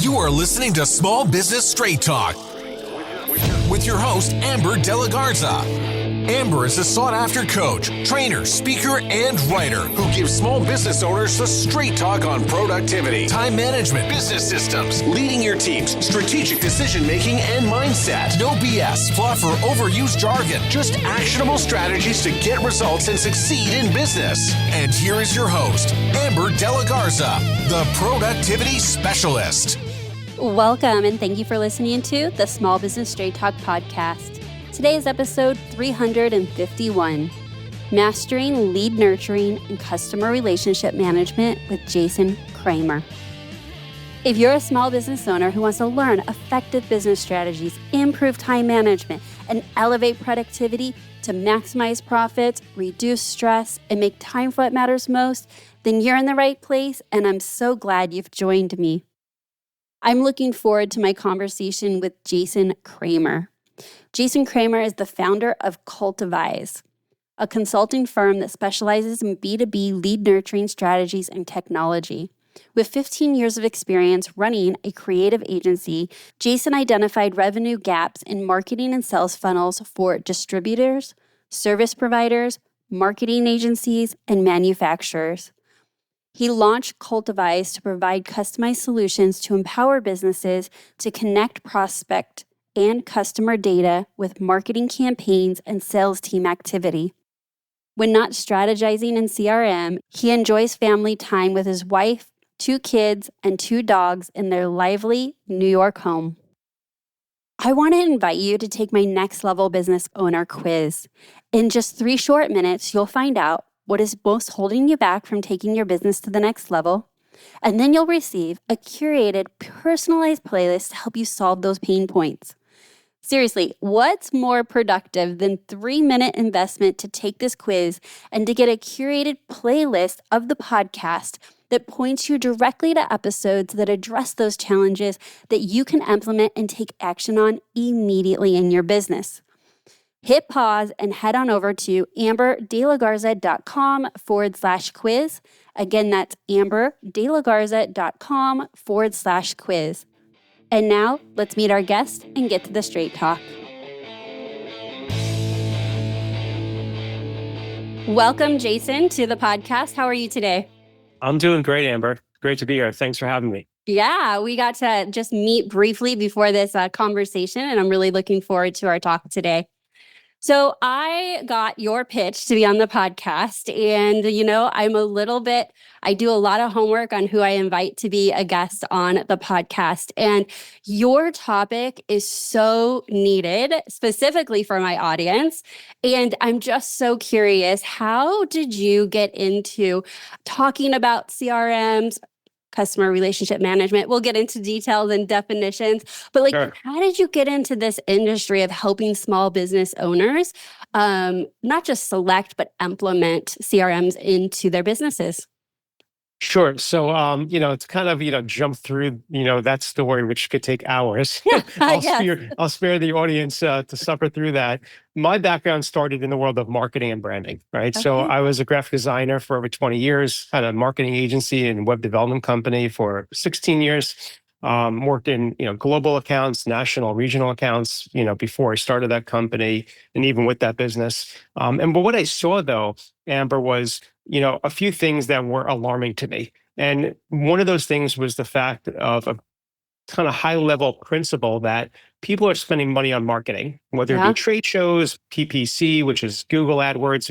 You are listening to Small Business Straight Talk with your host, Amber De La Garza. Amber is a sought-after coach, trainer, speaker, and writer who gives small business owners the straight talk on productivity, time management, business systems, leading your teams, strategic decision-making, and mindset. No BS, fluff, or overused jargon. Just actionable strategies to get results and succeed in business. And here is your host, Amber De La Garza, the productivity specialist. Welcome, and thank you for listening to the Small Business Straight Talk podcast. Today is episode 351, Mastering Lead Nurturing and Customer Relationship Management with Jason Kramer. If you're a small business owner who wants to learn effective business strategies, improve time management, and elevate productivity to maximize profits, reduce stress, and make time for what matters most, then you're in the right place, and I'm so glad you've joined me. I'm looking forward to my conversation with Jason Kramer. Jason Kramer is the founder of Cultivize, a consulting firm that specializes in B2B lead nurturing strategies and technology. With 15 years of experience running a creative agency, Jason identified revenue gaps in marketing and sales funnels for distributors, service providers, marketing agencies, and manufacturers. He launched Cultivize to provide customized solutions to empower businesses to connect prospect and customer data with marketing campaigns and sales team activity. When not strategizing in CRM, he enjoys family time with his wife, 2 kids, and 2 dogs in their lively New York home. I want to invite you to take my next level business owner quiz. In just 3 short minutes, you'll find out what is most holding you back from taking your business to the next level, and then you'll receive a curated, personalized playlist to help you solve those pain points. Seriously, what's more productive than 3-minute investment to take this quiz and to get a curated playlist of the podcast that points you directly to episodes that address those challenges that you can implement and take action on immediately in your business? Hit pause and head on over to amberdelagarza.com/quiz. Again, that's amberdelagarza.com/quiz. And now, let's meet our guest and get to the straight talk. Welcome, Jason, to the podcast. How are you today? I'm doing great, Amber. Great to be here. Thanks for having me. Yeah, we got to just meet briefly before this conversation, and I'm really looking forward to our talk today. So I got your pitch to be on the podcast, and I do a lot of homework on who I invite to be a guest on the podcast, and your topic is so needed, specifically for my audience, and I'm just so curious, how did you get into talking about CRMs, customer relationship management? We'll get into details and definitions, but Sure. How did you get into this industry of helping small business owners not just select, but implement CRMs into their businesses? Sure. So, to kind of, jump through, that story, which could take hours. Yes. I'll spare the audience to suffer through that. My background started in the world of marketing and branding, right? So Okay. I was a graphic designer for over 20 years, had a marketing agency and web development company for 16 years. Worked in, global accounts, national, regional accounts, before I started that company and even with that business. But what I saw though, Amber, was, a few things that were alarming to me. And one of those things was the fact of a kind of high level principle that people are spending money on marketing, whether it Yeah. be trade shows, PPC, which is Google AdWords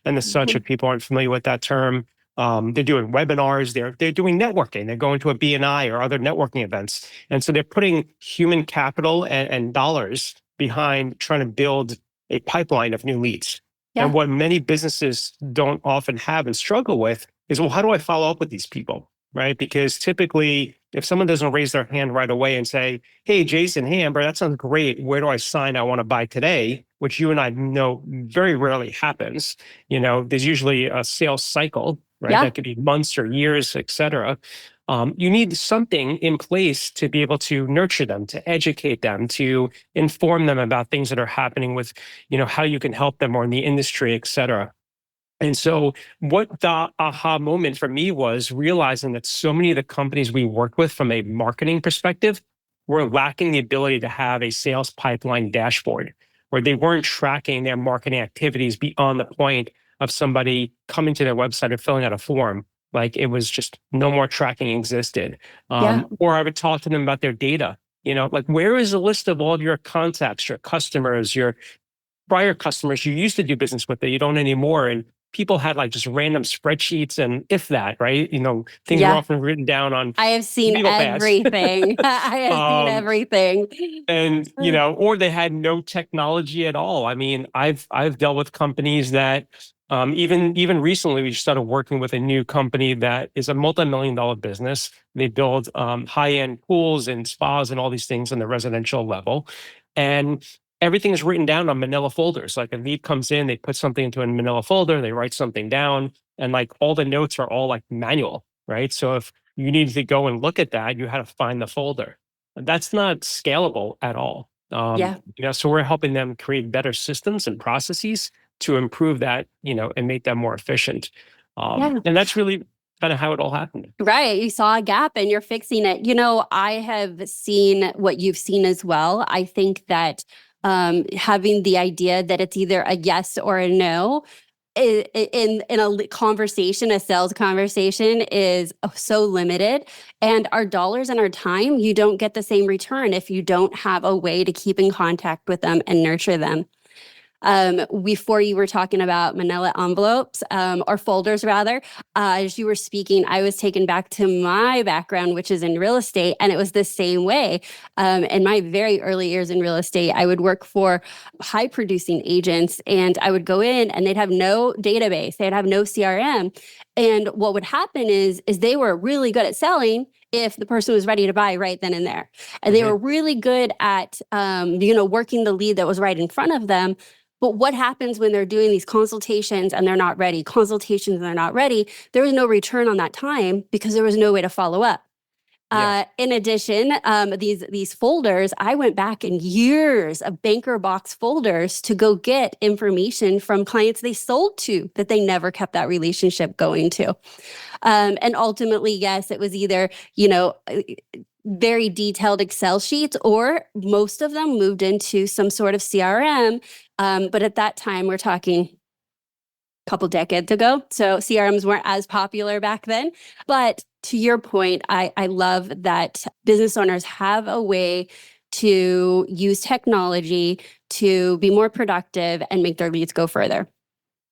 and the such, if people aren't familiar with that term. They're doing webinars, they're doing networking, they're going to a BNI or other networking events. And so they're putting human capital and dollars behind trying to build a pipeline of new leads. Yeah. And what many businesses don't often have and struggle with is, well, how do I follow up with these people? Right? Because typically, if someone doesn't raise their hand right away and say, hey, Jason, hey, Amber, that sounds great. Where do I sign? I want to buy today, which you and I know very rarely happens. There's usually a sales cycle, right? Yeah. That could be months or years, et cetera. You need something in place to be able to nurture them, to educate them, to inform them about things that are happening with, how you can help them or in the industry, et cetera. And so what the aha moment for me was realizing that so many of the companies we work with from a marketing perspective were lacking the ability to have a sales pipeline dashboard where they weren't tracking their marketing activities beyond the point of somebody coming to their website or filling out a form. Like it was just no more tracking existed. Yeah. Or I would talk to them about their data. Like where is a list of all of your contacts, your customers, your prior customers you used to do business with that you don't anymore? And people had like just random spreadsheets and if that, right? Things were Yeah. often written down on I have seen legal pads. everything. I have seen um, everything. and or they had no technology at all. I mean, I've dealt with companies that even recently we started working with a new company that is a multi-million-dollar business. They build high-end pools and spas and all these things on the residential level, and everything is written down on manila folders. Like a lead comes in, they put something into a manila folder, they write something down, and like all the notes are all like manual, right? So if you needed to go and look at that, you had to find the folder. That's not scalable at all. Yeah. So we're helping them create better systems and processes to improve that, and make them more efficient. Yeah. And that's really kind of how it all happened. Right. You saw a gap and you're fixing it. I have seen what you've seen as well. I think that having the idea that it's either a yes or a no in a conversation, a sales conversation, is so limited. And our dollars and our time, you don't get the same return if you don't have a way to keep in contact with them and nurture them. Before you were talking about manila envelopes, or folders rather, as you were speaking, I was taken back to my background, which is in real estate. And it was the same way. In my very early years in real estate, I would work for high producing agents and I would go in and they'd have no database. They'd have no CRM. And what would happen is they were really good at selling if the person was ready to buy right then and there. And they were really good at, working the lead that was right in front of them. But what happens when they're doing these consultations and they're not ready? Consultations and they're not ready. There was no return on that time because there was no way to follow up. Yeah. In addition, these folders, I went back in years of banker box folders to go get information from clients they sold to that they never kept that relationship going to. And ultimately, yes, it was either, very detailed Excel sheets, or most of them moved into some sort of CRM. But at that time, we're talking a couple decades ago. So CRMs weren't as popular back then. But to your point, I love that business owners have a way to use technology to be more productive and make their leads go further.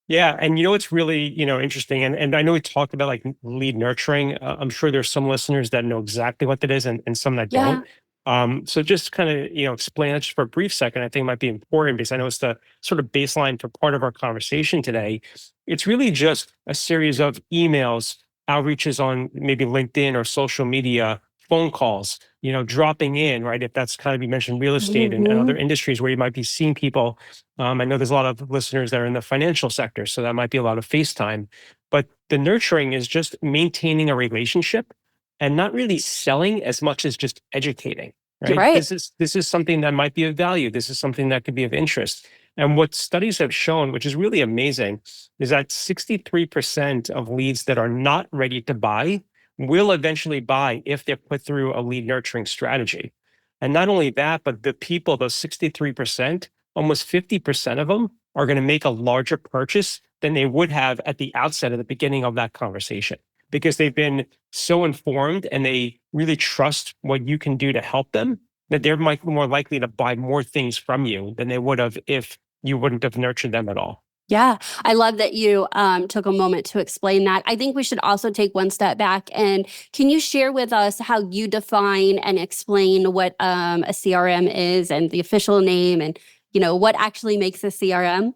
Yeah. And it's really, interesting. And I know we talked about like lead nurturing. I'm sure there's some listeners that know exactly what that is and some that Yeah. don't. So just kind of, explain that just for a brief second, I think might be important because I know it's the sort of baseline for part of our conversation today. It's really just a series of emails, outreaches on maybe LinkedIn or social media, phone calls, dropping in, right? If that's kind of, you mentioned real estate and other industries where you might be seeing people. I know there's a lot of listeners that are in the financial sector, so that might be a lot of FaceTime. But the nurturing is just maintaining a relationship and not really selling as much as just educating, You're right? right. This is something that might be of value. This is something that could be of interest. And what studies have shown, which is really amazing, is that 63% of leads that are not ready to buy will eventually buy if they're put through a lead nurturing strategy. And not only that, but the people, those 63%, almost 50% of them are going to make a larger purchase than they would have at the outset of the beginning of that conversation because they've been so informed and they really trust what you can do to help them that they're more likely to buy more things from you than they would have if you wouldn't have nurtured them at all. Yeah, I love that you took a moment to explain that. I think we should also take one step back. And can you share with us how you define and explain what a CRM is and the official name and, what actually makes a CRM?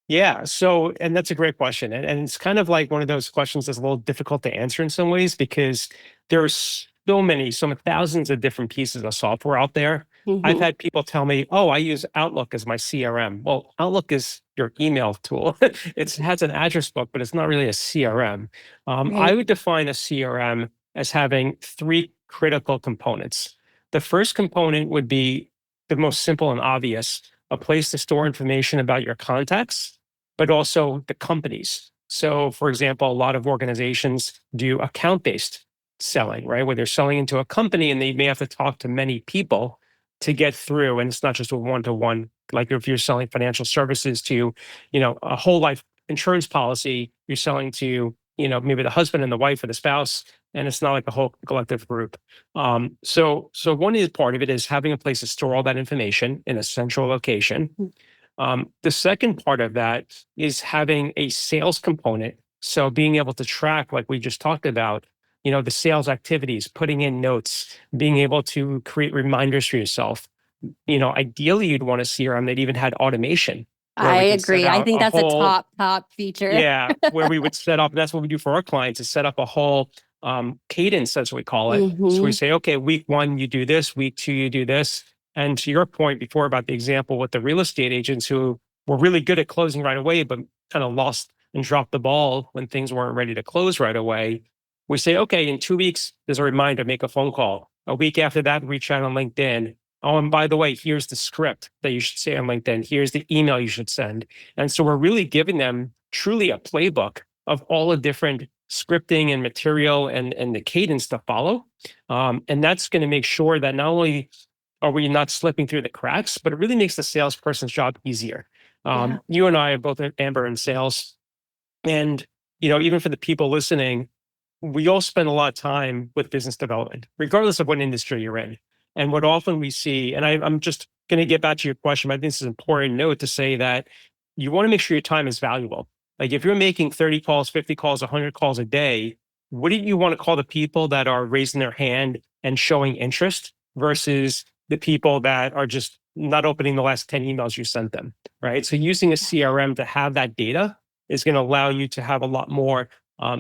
Yeah. So, and that's a great question. And it's kind of like one of those questions that's a little difficult to answer in some ways because there's some thousands of different pieces of software out there. I've Mm-hmm. had people tell me, oh, I use Outlook as my CRM. Well, Outlook is your email tool. It has an address book, but it's not really a CRM. I Right. would define a CRM as having three critical components. The first component would be the most simple and obvious, a place to store information about your contacts, but also the companies So, for example, a lot of organizations do account-based selling, right? Where they're selling into a company and they may have to talk to many people to get through. And it's not just a one-to-one. Like if you're selling financial services to, a whole life insurance policy, you're selling to, maybe the husband and the wife or the spouse, and it's not like a whole collective group. So one is part of it is having a place to store all that information in a central location. The second part of that is having a sales component. So being able to track, like we just talked about, the sales activities, putting in notes, being able to create reminders for yourself. Ideally, you'd want a CRM that even had automation where I we can set agree. I out think a that's a whole, top feature. yeah, where we would set up, that's what we do for our clients, is set up a whole cadence, as we call it. So we Hmm. say, okay, week one, you do this, week two, you do this. And to your point before about the example with the real estate agents who were really good at closing right away, but kind of lost and dropped the ball when things weren't ready to close right away. We say, okay, in 2 weeks, there's a reminder, make a phone call. A week after that, reach out on LinkedIn. Oh, and by the way, here's the script that you should say on LinkedIn. Here's the email you should send. And so we're really giving them truly a playbook of all the different scripting and material and the cadence to follow. And that's going to make sure that not only are we not slipping through the cracks, but it really makes the salesperson's job easier. Yeah. You and I are both Amber in sales. And, even for the people listening, we all spend a lot of time with business development, regardless of what industry you're in. And what often we see, and I'm just going to get back to your question, but I think this is an important note to say that you want to make sure your time is valuable. Like if you're making 30 calls, 50 calls, 100 calls a day, wouldn't you want to call the people that are raising their hand and showing interest versus the people that are just not opening the last 10 emails you sent them, right? So using a CRM to have that data is going to allow you to have a lot more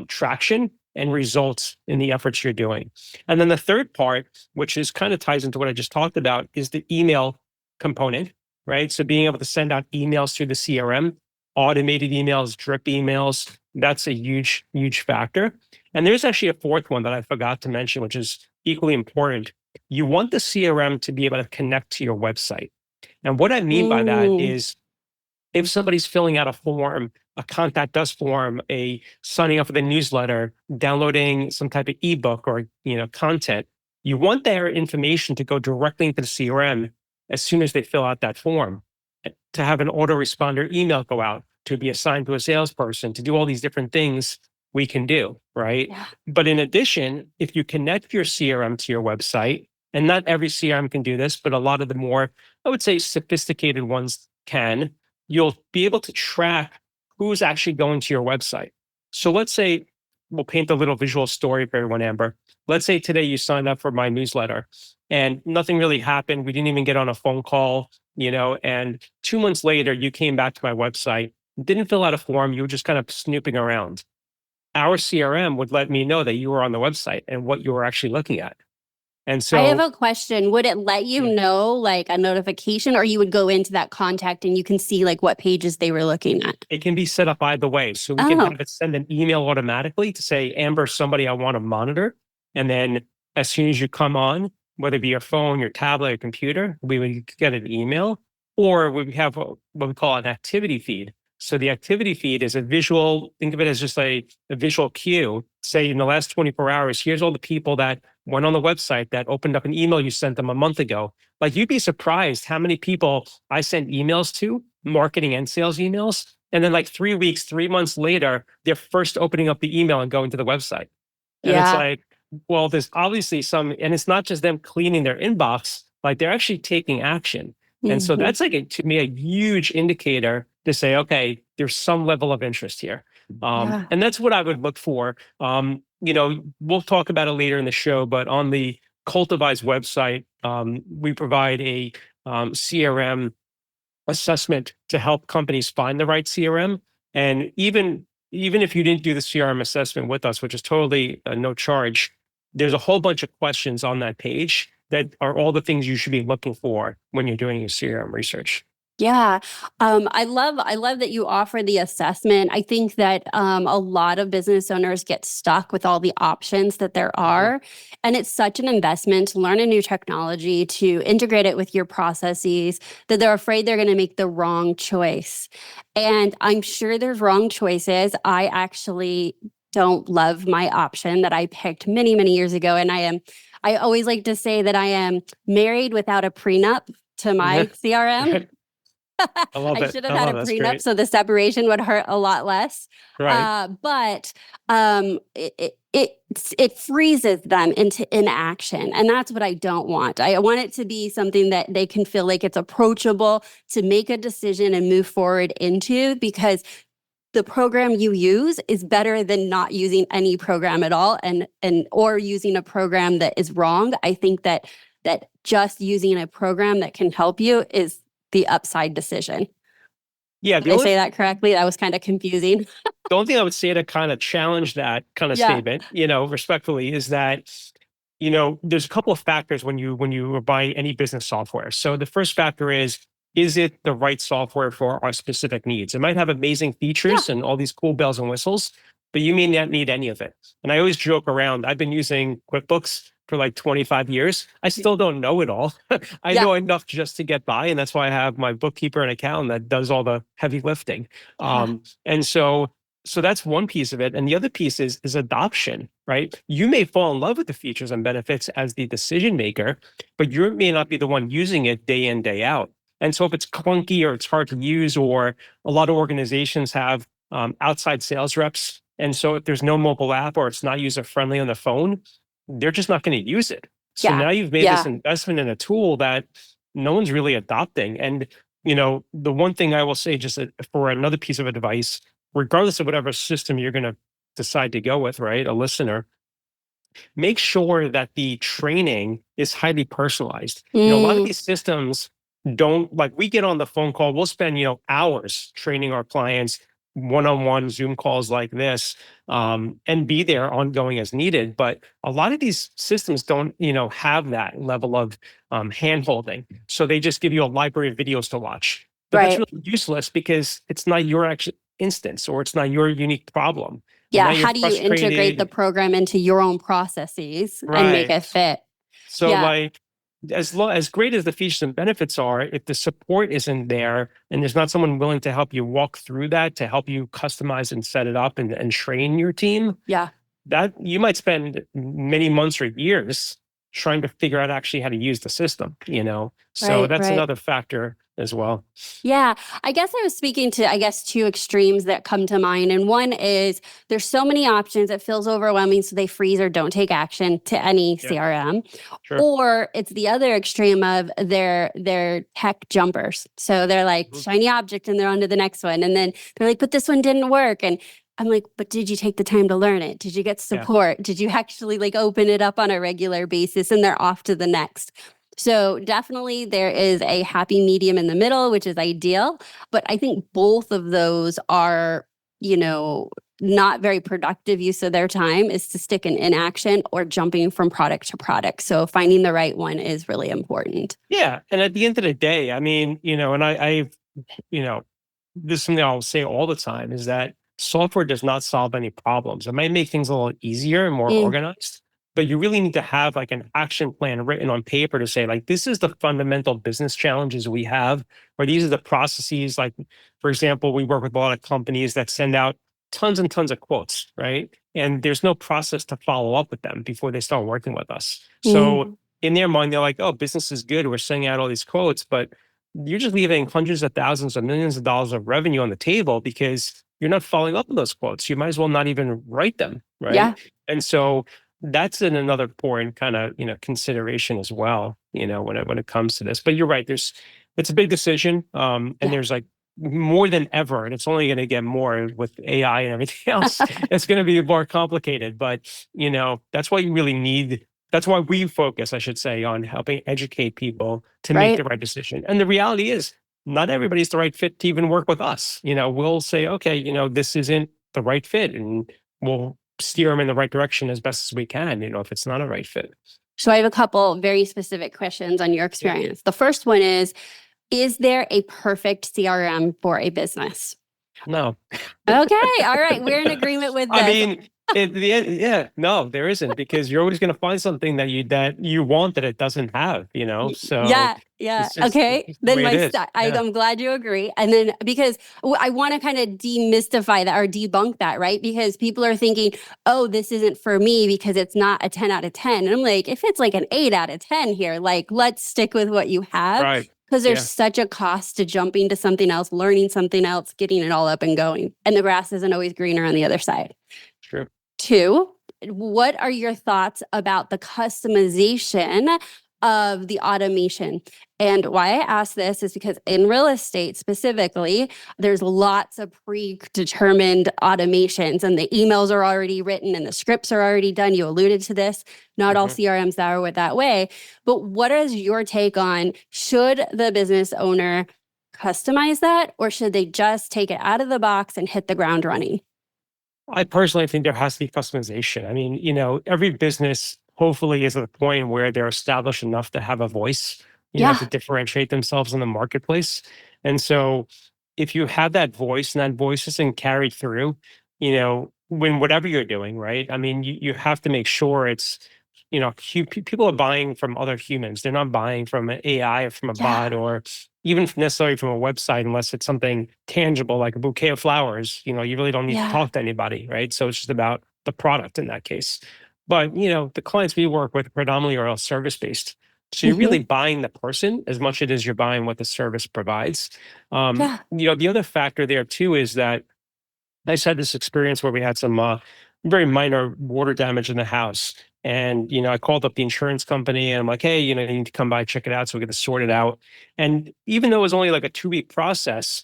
traction and results in the efforts you're doing. And then the third part, which is kind of ties into what I just talked about, is the email component, right? So being able to send out emails through the CRM, automated emails, drip emails, that's a huge, huge factor. And there's actually a fourth one that I forgot to mention, which is equally important. You want the CRM to be able to connect to your website. And what I mean by that Mm. is if somebody's filling out a form, a contact us form, a signing up for the newsletter, downloading some type of ebook or content, you want their information to go directly into the CRM as soon as they fill out that form, to have an autoresponder email go out, to be assigned to a salesperson, to do all these different things we can do, right? Yeah. But in addition, if you connect your CRM to your website, and not every CRM can do this, but a lot of the more, I would say, sophisticated ones can, you'll be able to track who's actually going to your website. So let's say we'll paint a little visual story for everyone, Amber. Let's say today you signed up for my newsletter and nothing really happened. We didn't even get on a phone call, and 2 months later, you came back to my website, didn't fill out a form. You were just kind of snooping around. Our CRM would let me know that you were on the website and what you were actually looking at. And I have so a question. Would it let you know like a notification, or you would go into that contact and you can see like what pages they were looking at? it can be set up either way. So we can Oh, have it send an email automatically to say, Amber, somebody I want to monitor. And then as soon as you come on, whether it be your phone, your tablet, or computer, we would get an email, or we have what we call an activity feed. So the activity feed is a visual, think of it as just a visual cue. Say in the last 24 hours, here's all the people that went on the website that opened up an email you sent them a month ago. Like you'd be surprised how many people I sent emails to, marketing and sales emails. And then like 3 weeks, 3 months later, they're first opening up the email and going to the website. And it's yeah. like, well, there's obviously some, and it's not just them cleaning their inbox, like they're actually taking action. And so Mhm. that's like, to me, a huge indicator to say, okay, there's some level of interest here. Yeah. And that's what I would look for. We'll talk about it later in the show, but on the Cultivize website, we provide a CRM assessment to help companies find the right CRM. And even if you didn't do the CRM assessment with us, which is totally no charge, there's a whole bunch of questions on that page that are all the things you should be looking for when you're doing your CRM research. Yeah. I love that you offer the assessment. I think that a lot of business owners get stuck with all the options that there Mhm. are. And it's such an investment to learn a new technology, to integrate it with your processes, that they're afraid they're going to make the wrong choice. And I'm sure there's wrong choices. I actually don't love my option that I picked many, many years ago. And I always like to say that I am married without a prenup to my CRM. Right. I love I it. should have I had a love it. That's prenup great. so the separation would hurt a lot less. Right. But it freezes them into inaction. And that's what I don't want. I want it to be something that they can feel like it's approachable to make a decision and move forward into, because the program you use is better than not using any program at all, and or using a program that is wrong. I think that just using a program that can help you is the upside decision. Yeah. Did I say that correctly? That was kind of confusing. The only thing I would say to kind of challenge that kind of Yeah. statement, respectfully, is that, there's a couple of factors when you buy any business software. So the first factor is it the right software for our specific needs? It might have amazing Yeah. features and all these cool bells and whistles, but you may not need any of it. And I always joke around, I've been using QuickBooks for like 25 years. I still don't know it all. I Yeah. know enough just to get by. And that's why I have my bookkeeper and accountant that does all the heavy lifting. Yeah. And so that's one piece of it. And the other piece is adoption, right? You may fall in love with the features and benefits as the decision maker, but you may not be the one using it day in, day out. And so if it's clunky or it's hard to use, or a lot of organizations have outside sales reps. And so if there's no mobile app or it's not user friendly on the phone, they're just not going to use it. So Yeah. now you've made this Yeah. investment in a tool that no one's really adopting. And, the one thing I will say, just for another piece of advice, regardless of whatever system you're going to decide to go with, right? A listener, make sure that the training is highly personalized. A lot of Mm, these systems don't, like, we get on the phone call, we'll spend, hours training our clients, one-on-one Zoom calls like this, and be there ongoing as needed. But a lot of these systems don't, have that level of hand-holding. So they just give you a library of videos to watch. But that's right. really useless because it's not your actual instance, or it's not your unique problem. And now Yeah. you're How do you integrate the frustrated. program into your own processes and make Right. it fit? So, Yeah. like, as great as the features and benefits are, if the support isn't there and there's not someone willing to help you walk through that, to help you customize and set it up and train your team, Yeah. that you might spend many months or years trying to figure out actually how to use the system. So Right. that's Right. another factor as well. Yeah, I guess I was speaking to, two extremes that come to mind. And one is there's so many options, it feels overwhelming. So they freeze or don't take action to any Yeah, CRM. sure. Or it's the other extreme of they're tech jumpers. So they're like Mhm. shiny object and they're on to the next one. And then they're like, but this one didn't work. And I'm like, but did you take the time to learn it? Did you get Yeah. support? Did you actually like open it up on a regular basis? And they're off to the next. So definitely there is a happy medium in the middle, which is ideal. But I think both of those are, not very productive use of their time, is to stick in inaction or jumping from product to product. So finding the right one is really important. Yeah. And at the end of the day, I mean, and you know, this is something I'll say all the time, is that software does not solve any problems. It might make things a little easier and more Mm, organized, but you really need to have like an action plan written on paper to say, like, this is the fundamental business challenges we have, or these are the processes. Like, for example, we work with a lot of companies that send out tons and tons of quotes, right? And there's no process to follow up with them before they start working with us. So mm, in their mind, they're like, oh, business is good. We're sending out all these quotes, but you're just leaving hundreds of thousands of millions of dollars of revenue on the table because you're not following up on those quotes. You might as well not even write them, yeah, right? And so that's another important kind of consideration as well. When it comes to this. But you're right. It's a big decision, and yeah, there's like more than ever, and it's only going to get more with AI and everything else. It's going to be more complicated. But that's why you really need. That's why we focus, I should say, on helping educate people to make the right. right decision. And the reality is, not everybody's the right fit to even work with us. We'll say, okay, this isn't the right fit, and we'll steer them in the right direction as best as we can, if it's not a right fit. So I have a couple very specific questions on your Yeah. experience. The first one is, Is there a perfect CRM for a business? No. Okay. All right. We're in agreement with I this. mean, at the end, yeah, no, there isn't, because you're always going to find something that you want that it doesn't have, So Yeah, yeah. it's Okay. just the Then way it is. Yeah. I'm glad you agree. And then because I want to kind of demystify that or debunk that, right? Because people are thinking, oh, this isn't for me because it's not a 10 out of 10. And I'm like, if it's like an 8 out of 10 here, like let's stick with what you have. Right. Because there's Yeah. such a cost to jumping to something else, learning something else, getting it all up and going. And the grass isn't always greener on the other side. True. Two, what are your thoughts about the customization of the automation? And why I ask this is because in real estate specifically, there's lots of predetermined automations and the emails are already written and the scripts are already done. You alluded to this. Not all Mhm. CRMs are that way. But what is your take on, should the business owner customize that, or should they just take it out of the box and hit the ground running? I personally think there has to be customization. I mean, every business hopefully is at a point where they're established enough to have a voice, to Yeah. differentiate themselves in the marketplace. And so if you have that voice and that voice isn't carried through, when whatever you're doing, right? I mean, you have to make sure it's, people are buying from other humans. They're not buying from an AI or from a bot Yeah. or even necessarily from a website, unless it's something tangible like a bouquet of flowers. You really don't need to Yeah. talk to anybody, right? So it's just about the product in that case. But the clients we work with predominantly are all service based. So you're really Mhm. buying the person as much as you're buying what the service provides. Yeah. The other factor there too is that I just had this experience where we had some very minor water damage in the house. And, I called up the insurance company and I'm like, hey, you need to come by, check it out. So we get to sort it out. And even though it was only like a 2-week process,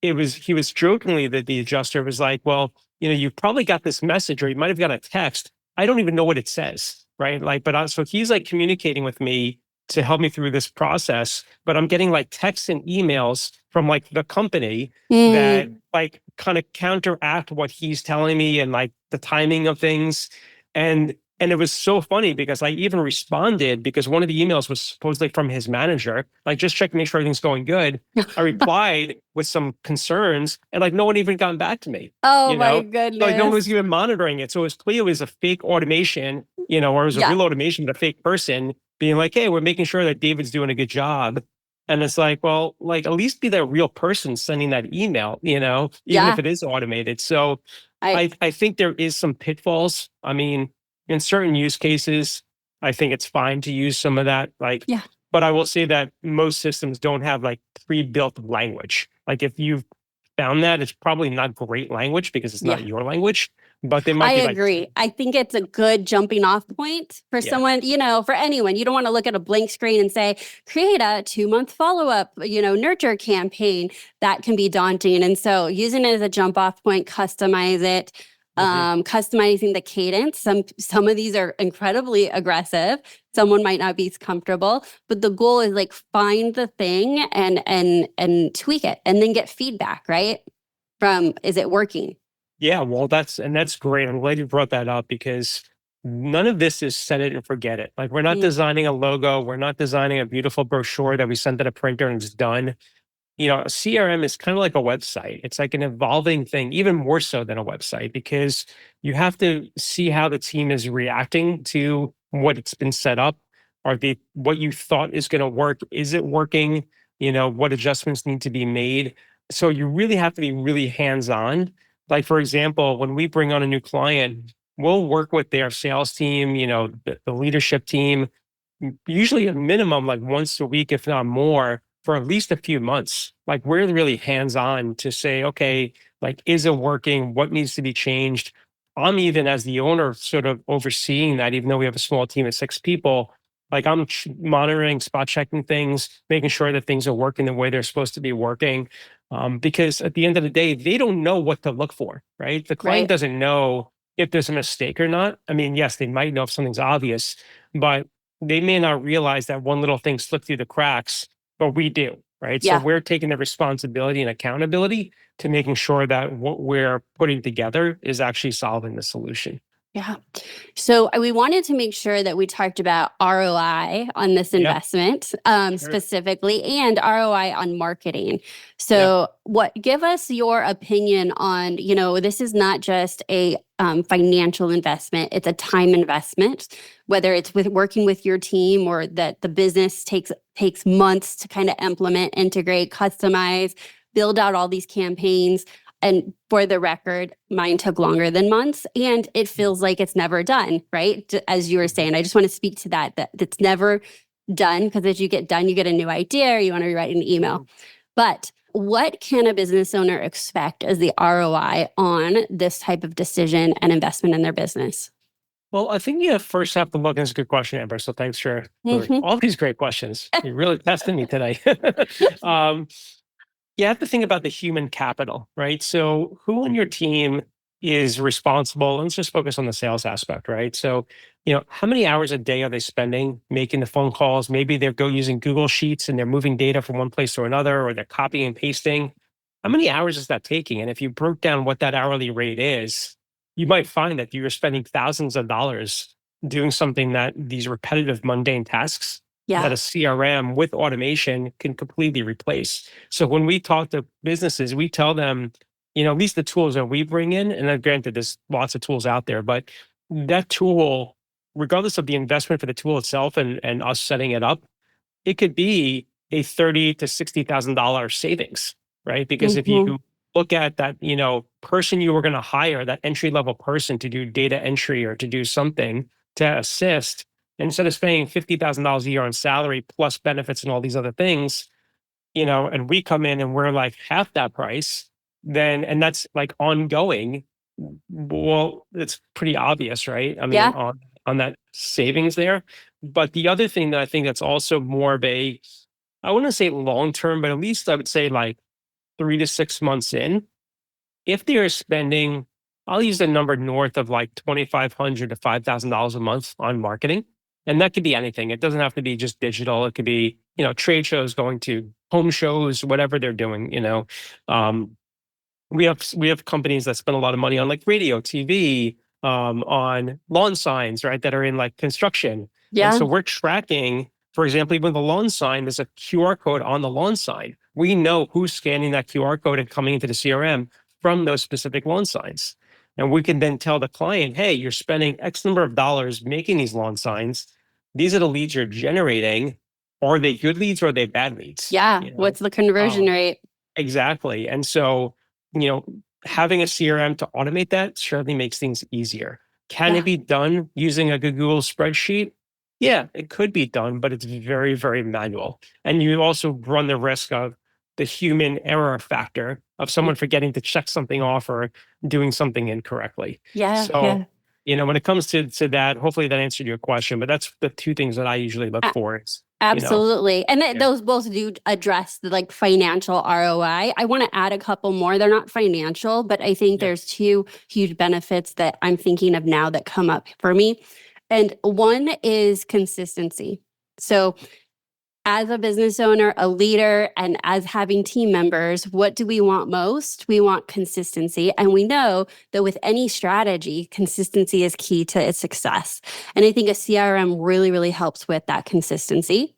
he was jokingly that the adjuster was like, well, you probably got this message or you might have got a text. I don't even know what it says. Right. Like, but so he's like communicating with me to help me through this process, but I'm getting like texts and emails from like the company that like kind of counteract what he's telling me and like the timing of things. And it was so funny because I even responded because one of the emails was supposedly from his manager, like just check to make sure everything's going good. I replied with some concerns and like no one even gotten back to me, Oh you my know? Like no one was goodness. even monitoring it. So it was clear it was a fake automation, or it was a Yeah. real automation, but a fake person being like, hey, we're making sure that David's doing a good job. And it's like, well, like at least be that real person sending that email, even if Yeah. it is automated. So I I think there is some pitfalls. I mean, in certain use cases, I think it's fine to use some of that. Like, yeah. but I will say that most systems don't have like pre-built language. Like if you've found that, it's probably not great language because it's Yeah. not your language, but they I might be like, agree. I think it's a good jumping off point for yeah, someone, for anyone. You don't want to look at a blank screen and say, create a 2-month follow-up, nurture campaign. That can be daunting. And so using it as a jump off point, customize it, mhm. customizing the cadence. Some of these are incredibly aggressive. Someone might not be comfortable, but the goal is like find the thing and tweak it and then get feedback, right? From, is it working? Yeah, well, that's great. I'm glad you brought that up because none of this is set it and forget it. Like we're not Mm, designing a logo, we're not designing a beautiful brochure that we send to the printer and it's done. A CRM is kind of like a website. It's like an evolving thing, even more so than a website, because you have to see how the team is reacting to what it's been set up. Are they what you thought is going to work? Is it working? What adjustments need to be made? So you really have to be really hands-on. Like, for example, when we bring on a new client, we'll work with their sales team, the leadership team, usually a minimum like once a week, if not more, for at least a few months. Like we're really hands on to say, okay, like, is it working? What needs to be changed? I'm even as the owner sort of overseeing that, even though we have a small team of 6 people, like I'm monitoring, spot checking things, making sure that things are working the way they're supposed to be working. Because at the end of the day, they don't know what to look for, right? The client right. doesn't know if there's a mistake or not. I mean, yes, they might know if something's obvious, but they may not realize that one little thing slipped through the cracks, but we do, right? So Yeah. we're taking the responsibility and accountability to making sure that what we're putting together is actually solving the solution. Yeah. So we wanted to make sure that we talked about ROI on this Yeah, investment sure. specifically and ROI on marketing. Yeah. So give us your opinion on, this is not just a financial investment, it's a time investment, whether it's with working with your team or that the business takes months to kind of implement, integrate, customize, build out all these campaigns. And for the record, mine took longer than months and it feels like it's never done, right? As you were saying, I just want to speak to that it's never done because as you get done, you get a new idea or you want to rewrite an email. But what can a business owner expect as the ROI on this type of decision and investment in their business? Well, I think you first have to look, and it's a good question, Amber. So thanks for Mm-hmm. all these great questions. You're really testing me today. um, you have to think about the human capital, right? So who on your team is responsible? Let's just focus on the sales aspect, right? So, how many hours a day are they spending making the phone calls? Maybe they're using Google Sheets and they're moving data from one place to another, or they're copying and pasting. How many hours is that taking? And if you broke down what that hourly rate is, you might find that you're spending thousands of dollars doing something that these repetitive, mundane tasks that Yeah. a CRM with automation can completely replace. So when we talk to businesses, we tell them, at least the tools that we bring in, and then granted, there's lots of tools out there, but that tool, regardless of the investment for the tool itself and us setting it up, it could be a $30,000 to $60,000 savings, right? Because if Mm-hmm. you look at that, person you were going to hire, that entry level person to do data entry or to do something to assist, instead of spending $50,000 a year on salary plus benefits and all these other things, and we come in and we're like half that price, then, and that's like ongoing. Well, it's pretty obvious, right? I mean, Yeah. on that savings there. But the other thing that I think that's also more of I wouldn't say long term, but at least I would say like 3 to 6 months in, if they are spending, I'll use the number north of like $2,500 to $5,000 a month on marketing. And that could be anything. It doesn't have to be just digital. It could be, trade shows, going to home shows, whatever they're doing. Um, we have companies that spend a lot of money on like radio, TV, on lawn signs, right? That are in like construction. And Yeah. so we're tracking, for example, even the lawn sign, there's a QR code on the lawn sign. We know who's scanning that QR code and coming into the CRM from those specific lawn signs. And we can then tell the client, hey, you're spending X number of dollars making these lawn signs. These are the leads you're generating. Are they good leads or are they bad leads? Yeah. What's the conversion Um, rate? exactly. And so, you know, having a CRM to automate that certainly makes things easier. Can it Yeah. be done using a Google spreadsheet? Yeah, it could be done, but it's very, very manual. And you also run the risk of the human error factor of someone forgetting to check something off or doing something incorrectly. Yeah. So, Yeah. when it comes to that, hopefully that answered your question, but that's the two things that I usually look for is, Absolutely. And yeah, those both do address the like financial ROI. I want to add a couple more. They're not financial, but I think yeah, there's two huge benefits that I'm thinking of now that come up for me. And one is consistency. So as a business owner, a leader, and as having team members, what do we want most? We want consistency. And we know that with any strategy, consistency is key to its success. And I think a CRM really, really helps with that consistency.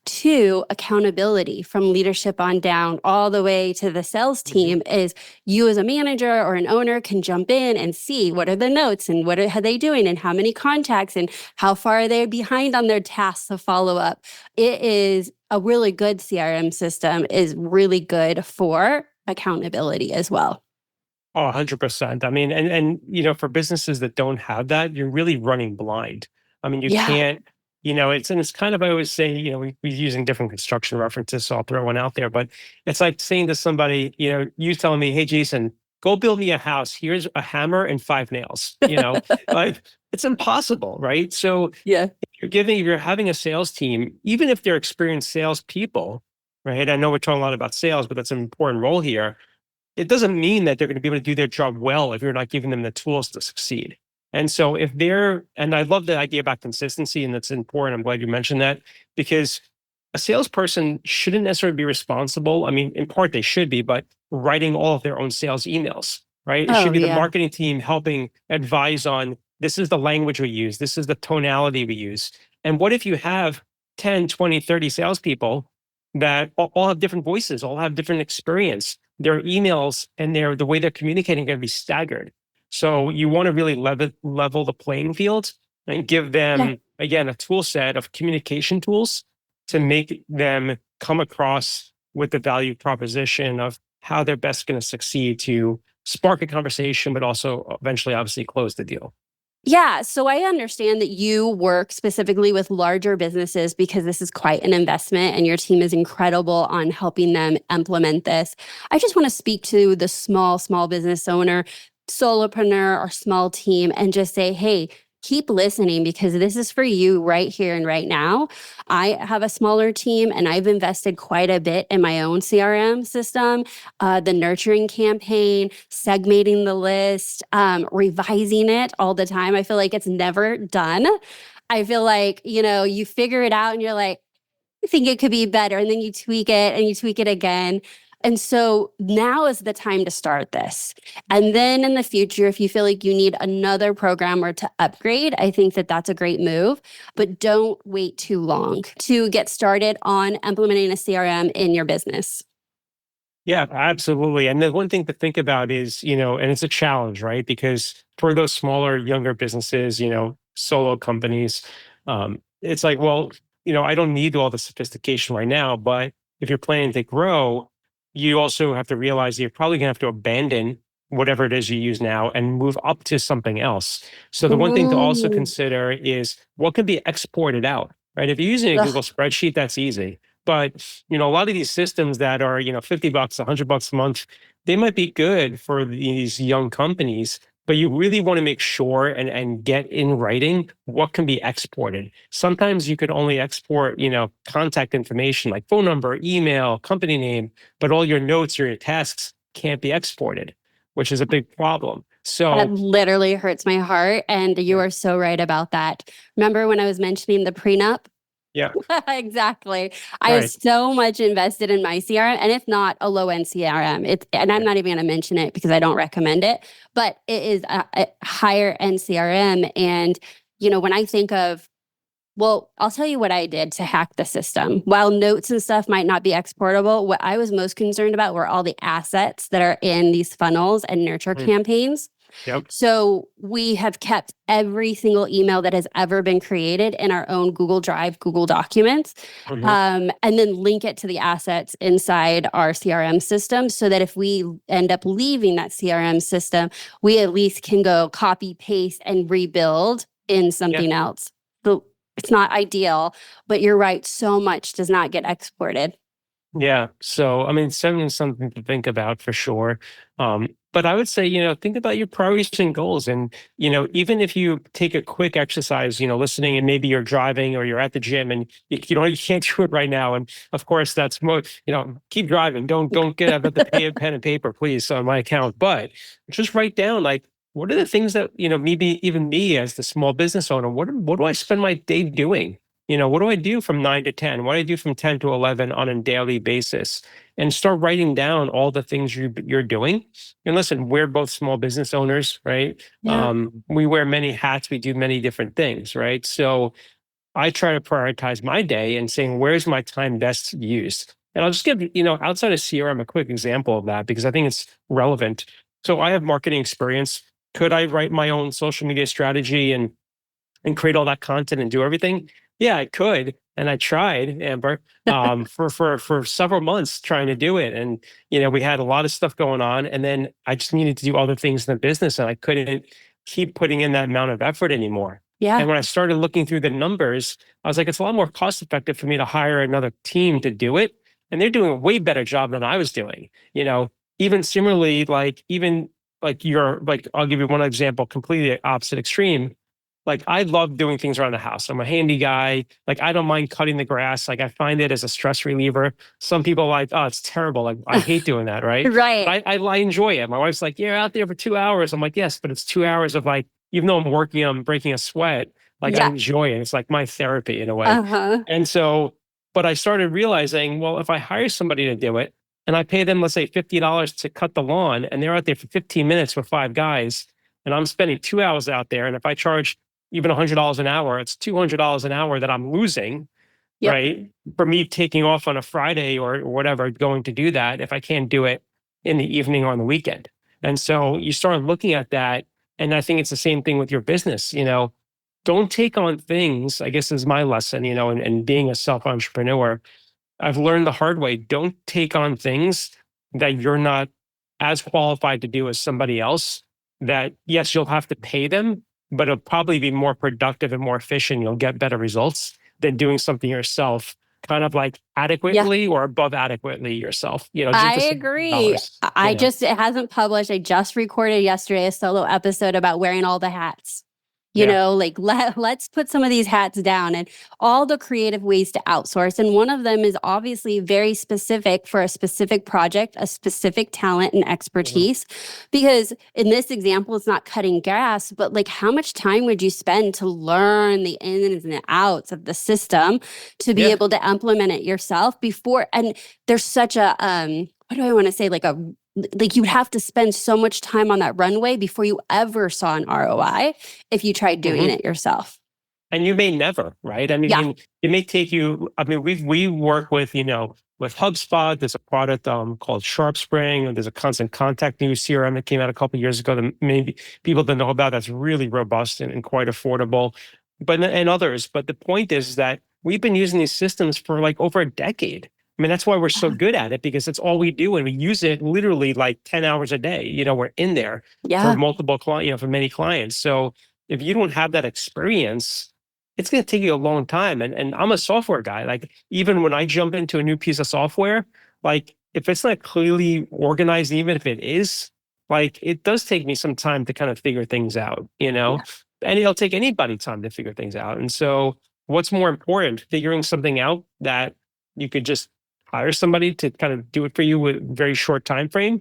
Two, accountability from leadership on down all the way to the sales mhm, team is you as a manager or an owner can jump in and see what are the notes and what are they doing and how many contacts and how far are they behind on their tasks to follow up. It is a really good CRM system is really good for accountability as well. Oh, 100%. I mean, and for businesses that don't have that, you're really running blind. I mean, you Yeah. can't, it's kind of, I always say, we're using different construction references, so I'll throw one out there, but it's like saying to somebody, you telling me, hey, Jason, go build me a house. Here's a hammer and 5 nails, like it's impossible, right? So Yeah. if you're having a sales team, even if they're experienced salespeople, right? I know we're talking a lot about sales, but that's an important role here. It doesn't mean that they're going to be able to do their job well if you're not giving them the tools to succeed. And so and I love the idea about consistency, and that's important. I'm glad you mentioned that because a salesperson shouldn't necessarily be responsible. I mean, in part they should be, but writing all of their own sales emails, right? It should Oh, be the yeah. marketing team helping advise on This is the language we use. This is the tonality we use. And what if you have 10, 20, 30 salespeople that all have different voices, all have different experience? Their emails and the way they're communicating are going to be staggered. So you want to really level the playing field and give Yeah. them, again, a tool set of communication tools to make them come across with the value proposition of how they're best going to succeed to spark a conversation, but also eventually, obviously, close the deal. Yeah, so I understand that you work specifically with larger businesses because this is quite an investment and your team is incredible on helping them implement this. I just want to speak to the small business owner, solopreneur, or small team and just say, hey, keep listening because this is for you right here and right now. I have a smaller team and I've invested quite a bit in my own CRM system, the nurturing campaign, segmenting the list, revising it all the time. I feel like it's never done. I feel like, you figure it out and you're like, I think it could be better. And then you tweak it and you tweak it again. And so now is the time to start this. And then in the future, if you feel like you need another programmer to upgrade, I think that that's a great move. But don't wait too long to get started on implementing a CRM in your business. Yeah, absolutely. And the one thing to think about is, and it's a challenge, right? Because for those smaller, younger businesses, solo companies, it's like, well, I don't need all the sophistication right now. But if you're planning to grow, you also have to realize you're probably going to have to abandon whatever it is you use now and move up to something else. So the one thing to also Ooh. consider is what can be exported out, right? If you're using a Ugh. Google spreadsheet, that's easy. But a lot of these systems that are $50, $100 a month, they might be good for these young companies, but you really want to make sure and get in writing what can be exported. Sometimes you could only export contact information like phone number, email, company name, but all your notes or your tasks can't be exported, which is a big problem. That So literally hurts my heart. And you yeah, are so right about that. Remember when I was mentioning the prenup? yeah, Exactly. I have right, so much invested in my CRM, and it's not a low end CRM. And I'm yeah, not even going to mention it because I don't recommend it, but it is a higher end CRM. And, when I think of, well, I'll tell you what I did to hack the system. While notes and stuff might not be exportable, what I was most concerned about were all the assets that are in these funnels and nurture mm, campaigns. yep, So we have kept every single email that has ever been created in our own Google Drive, Google Documents, mhm, and then link it to the assets inside our CRM system so that if we end up leaving that CRM system, we at least can go copy, paste, and rebuild in yeah. something else. So it's not ideal, but you're right. So much does not get exported. Yeah. So, I mean, certainly something to think about for sure. But I would say, think about your priorities and goals. And, even if you take a quick exercise, listening and maybe you're driving or you're at the gym and you can't do it right now. And of course, that's more, keep driving. Don't get out of the pen and paper, please, on my account. But just write down like, what are the things that, maybe even me as the small business owner, what do I spend my day doing? What do I do from 9 to 10? What do I do from 10 to 11 on a daily basis? And start writing down all the things you're doing. And listen, we're both small business owners, right? Yeah. We wear many hats. We do many different things, right? So I try to prioritize my day and saying, where's my time best used? And I'll just give, outside of CRM, a quick example of that because I think it's relevant. So I have marketing experience. Could I write my own social media strategy and create all that content and do everything? Yeah, I could. And I tried, Amber, for several months trying to do it. And, we had a lot of stuff going on. And then I just needed to do other things in the business and I couldn't keep putting in that amount of effort anymore. Yeah. And when I started looking through the numbers, I was like, it's a lot more cost effective for me to hire another team to do it. And they're doing a way better job than I was doing. Even similarly, even like I'll give you one example, completely opposite extreme. Like I love doing things around the house. I'm a handy guy. Like I don't mind cutting the grass. Like I find it as a stress reliever. Some people are like, oh, it's terrible. Like I hate doing that, right? Right. But I enjoy it. My wife's like, you're out there for 2 hours. I'm like, yes, but it's 2 hours of like, even though I'm working, I'm breaking a sweat. Like I Yeah. enjoy it. It's like my therapy in a way. Uh-huh. And so, but I started realizing, well, if I hire somebody to do it and I pay them, let's say $50 to cut the lawn, and they're out there for 15 minutes with five guys, and I'm spending 2 hours out there. And if I charge even $100 an hour, it's $200 an hour that I'm losing, Yep. right? For me taking off on a Friday or whatever, going to do that if I can't do it in the evening or on the weekend. And so you start looking at that. And I think it's the same thing with your business. Don't take on things, I guess is my lesson, and being a self entrepreneur. I've learned the hard way. Don't take on things that you're not as qualified to do as somebody else. That, yes, you'll have to pay them, but it'll probably be more productive and more efficient. You'll get better results than doing something yourself, kind of like Yeah, adequately or above adequately yourself, just I to save agree. dollars, It hasn't published. I just recorded yesterday a solo episode about wearing all the hats. Yeah. Like let's put some of these hats down and all the creative ways to outsource. And one of them is obviously very specific for a specific project, a specific talent and Mhm. expertise. Because in this example, it's not cutting grass, but like how much time would you spend to learn the ins and the outs of the system to be Yeah. able to implement it yourself before? And there's such a, what do I want to say? Like you would have to spend so much time on that runway before you ever saw an ROI if you tried doing Mhm. it yourself. And you may never, right? I Yeah. mean, it may take you. I mean, we work with with HubSpot. There's a product called Sharp Spring, and there's a constant contact new CRM that came out a couple of years ago that maybe people don't know about. That's really robust and quite affordable, and others. But the point is that we've been using these systems for like over a decade. I mean, that's why we're so good at it, because it's all we do, and we use it literally like 10 hours a day. We're in there for Yeah. multiple clients, for many clients. So if you don't have that experience, it's going to take you a long time. And I'm a software guy. Like, even when I jump into a new piece of software, like if it's not clearly organized, even if it is, like it does take me some time to kind of figure things out, Yeah. and it'll take anybody time to figure things out. And so what's more important, figuring something out that you could just hire somebody to kind of do it for you with very short time frame,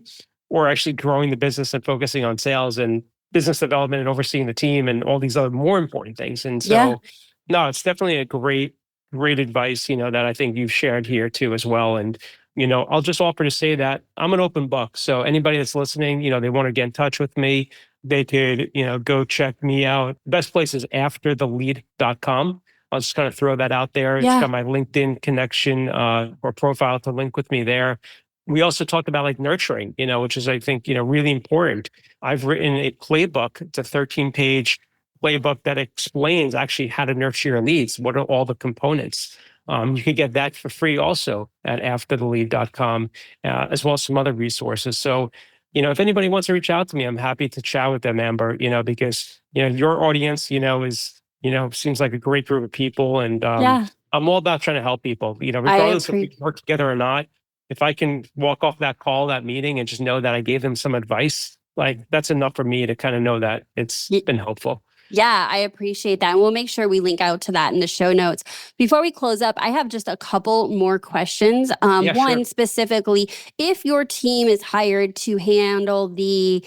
or actually growing the business and focusing on sales and business development and overseeing the team and all these other more important things. And Yeah. so, no, it's definitely a great advice, that I think you've shared here too as well. And, I'll just offer to say that I'm an open book. So anybody that's listening, they want to get in touch with me, they could, go check me out. Best place is afterthelead.com. I'll just kind of throw that out there. It's Yeah. got my LinkedIn connection or profile to link with me there. We also talked about like nurturing, which is, I think, really important. I've written a playbook. It's a 13-page playbook that explains actually how to nurture your leads. What are all the components? You can get that for free also at afterthelead.com, as well as some other resources. So, if anybody wants to reach out to me, I'm happy to chat with them, Amber, because, your audience, seems like a great group of people. And Yeah. I'm all about trying to help people, I regardless if we appreciate. can work together or not. If I can walk off that call, that meeting, and just know that I gave them some advice, like that's enough for me to kind of know that it's been helpful. Yeah, I appreciate that. And we'll make sure we link out to that in the show notes. Before we close up, I have just a couple more questions. Yeah, One sure. specifically, if your team is hired to handle the,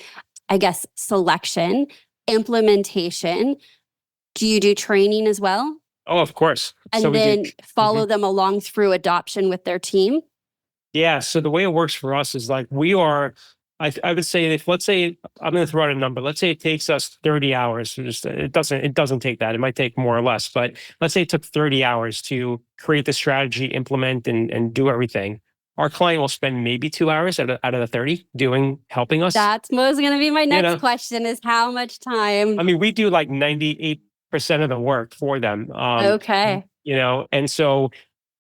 I guess, selection, implementation, do you do training as well? Oh, of course. So And we do. then follow them along through adoption with their team? Yeah. So the way it works for us is like we are, I would say, if let's say I'm going to throw out a number. Let's say it takes us 30 hours. It doesn't take that. It might take more or less, but let's say it took 30 hours to create the strategy, implement, and do everything. Our client will spend maybe 2 hours out of the 30 helping us. That's was going to be my You next know, question is how much time? I mean, we do like 98% of the work for them. Okay. And so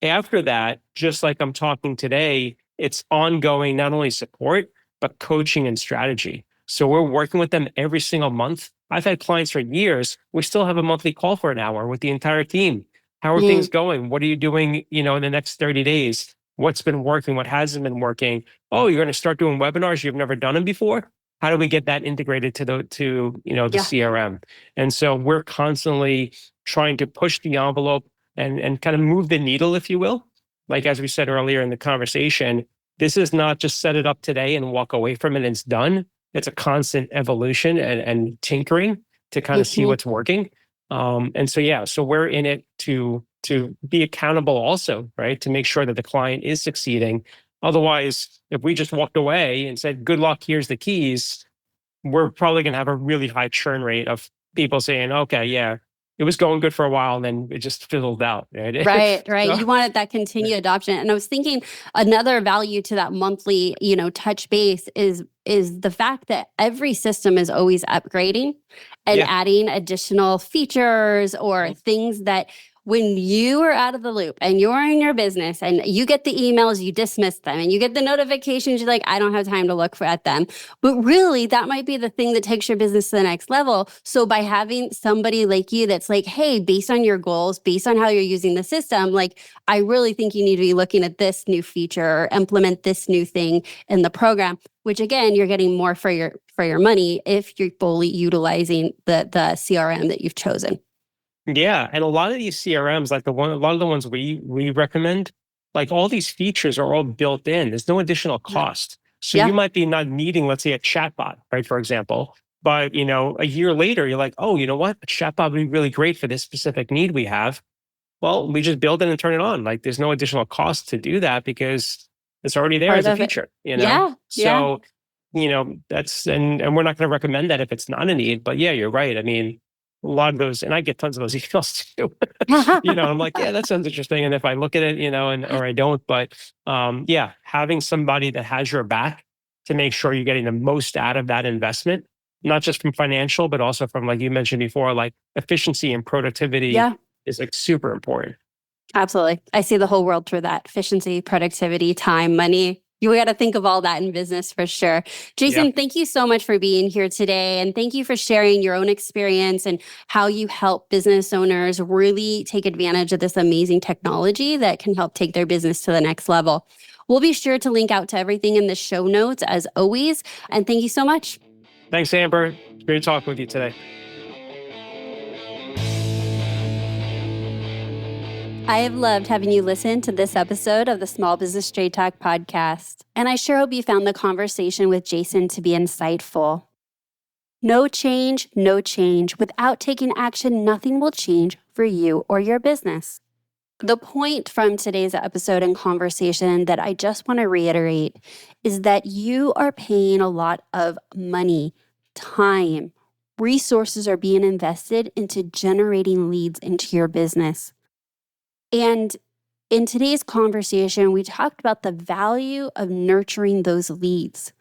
after that, just like I'm talking today, it's ongoing, not only support, but coaching and strategy. So we're working with them every single month. I've had clients for years. We still have a monthly call for an hour with the entire team. How are things Mm, going? What are you doing, in the next 30 days? What's been working? What hasn't been working? Oh, you're going to start doing webinars. You've never done them before. How do we get that integrated to the yeah. CRM? And so we're constantly trying to push the envelope and kind of move the needle, if you will. Like, as we said earlier in the conversation, this is not just set it up today and walk away from it and it's done. It's a constant evolution and tinkering to kind of see Mhm. what's working. And so, yeah, so we're in it to be accountable also, right? To make sure that the client is succeeding. Otherwise, if we just walked away and said, good luck, here's the keys, we're probably going to have a really high churn rate of people saying, okay, yeah, it was going good for a while, and then it just fizzled out. Right. Right. So, You wanted that continued adoption. And I was thinking another value to that monthly, touch base is the fact that every system is always upgrading and yeah. adding additional features or things that when you are out of the loop and you're in your business and you get the emails, you dismiss them, and you get the notifications, you're like, I don't have time to look at them. But really, that might be the thing that takes your business to the next level. So by having somebody like you that's like, hey, based on your goals, based on how you're using the system, like, I really think you need to be looking at this new feature or implement this new thing in the program, which again, you're getting more for your money if you're fully utilizing the CRM that you've chosen. Yeah, and a lot of these CRMs, like a lot of the ones we recommend, like all these features are all built in. There's no additional Yeah. cost. So you Yeah. might be not needing, let's say, a chatbot, right? For example, but a year later, you're like, oh, you know what? A chatbot would be really great for this specific need we have. Well, we just build it and turn it on. Like there's no additional cost to do that because it's already there Part as a of it. feature. Yeah. Yeah. So, that's and we're not going to recommend that if it's not a need. But yeah, you're right. I mean, a lot of those, and I get tons of those emails too. I'm like, yeah, that sounds interesting. And if I look at it, and or I don't, but yeah, having somebody that has your back to make sure you're getting the most out of that investment, not just from financial, but also from, like you mentioned before, like efficiency and productivity Yeah. is like super important. Absolutely. I see the whole world through that. Efficiency, productivity, time, money. You got to think of all that in business for sure. Yeah. Jason, thank you so much for being here today. And thank you for sharing your own experience and how you help business owners really take advantage of this amazing technology that can help take their business to the next level. We'll be sure to link out to everything in the show notes as always. And thank you so much. Thanks, Amber. It's great talking with you today. I have loved having you listen to this episode of the Small Business Straight Talk podcast, and I sure hope you found the conversation with Jason to be insightful. No change. Without taking action, nothing will change for you or your business. The point from today's episode and conversation that I just want to reiterate is that you are paying a lot of money, time, resources are being invested into generating leads into your business. And in today's conversation, we talked about the value of nurturing those leads.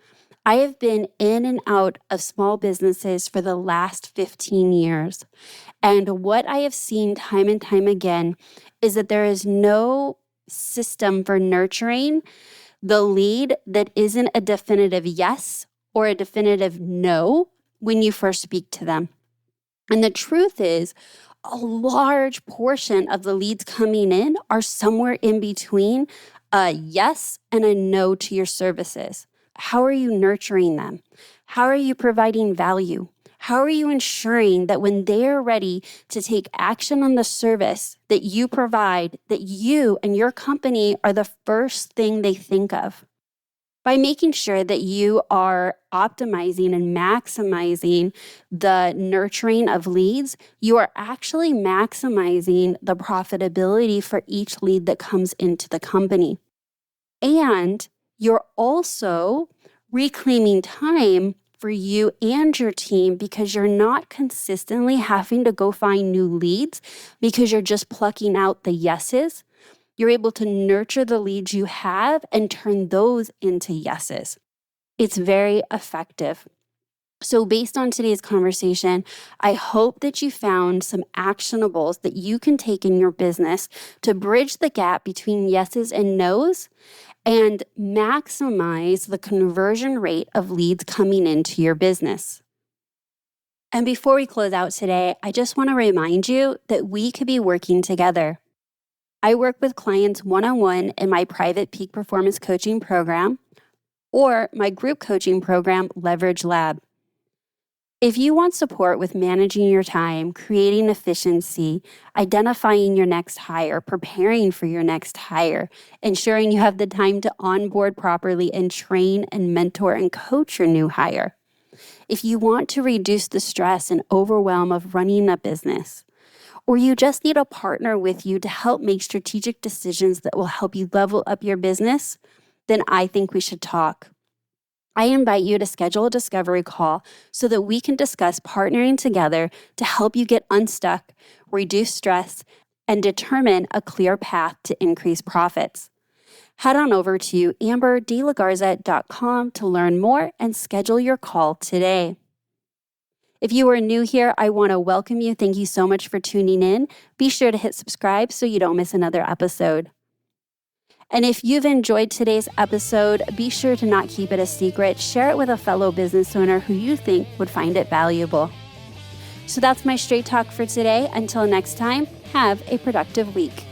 I have been in and out of small businesses for the last 15 years. And what I have seen time and time again is that there is no system for nurturing the lead that isn't a definitive yes or a definitive no when you first speak to them. And the truth is, a large portion of the leads coming in are somewhere in between a yes and a no to your services. How are you nurturing them? How are you providing value? How are you ensuring that when they're ready to take action on the service that you provide, that you and your company are the first thing they think of? By making sure that you are optimizing and maximizing the nurturing of leads, you are actually maximizing the profitability for each lead that comes into the company. And you're also reclaiming time for you and your team because you're not consistently having to go find new leads because you're just plucking out the yeses. You're able to nurture the leads you have and turn those into yeses. It's very effective. So based on today's conversation, I hope that you found some actionables that you can take in your business to bridge the gap between yeses and nos and maximize the conversion rate of leads coming into your business. And before we close out today, I just want to remind you that we could be working together. I work with clients one-on-one in my private peak performance coaching program or my group coaching program, Leverage Lab. If you want support with managing your time, creating efficiency, identifying your next hire, preparing for your next hire, ensuring you have the time to onboard properly and train and mentor and coach your new hire. If you want to reduce the stress and overwhelm of running a business, or you just need a partner with you to help make strategic decisions that will help you level up your business, then I think we should talk. I invite you to schedule a discovery call so that we can discuss partnering together to help you get unstuck, reduce stress, and determine a clear path to increase profits. Head on over to amberdelagarza.com to learn more and schedule your call today. If you are new here, I want to welcome you. Thank you so much for tuning in. Be sure to hit subscribe so you don't miss another episode. And if you've enjoyed today's episode, be sure to not keep it a secret. Share it with a fellow business owner who you think would find it valuable. So that's my straight talk for today. Until next time, have a productive week.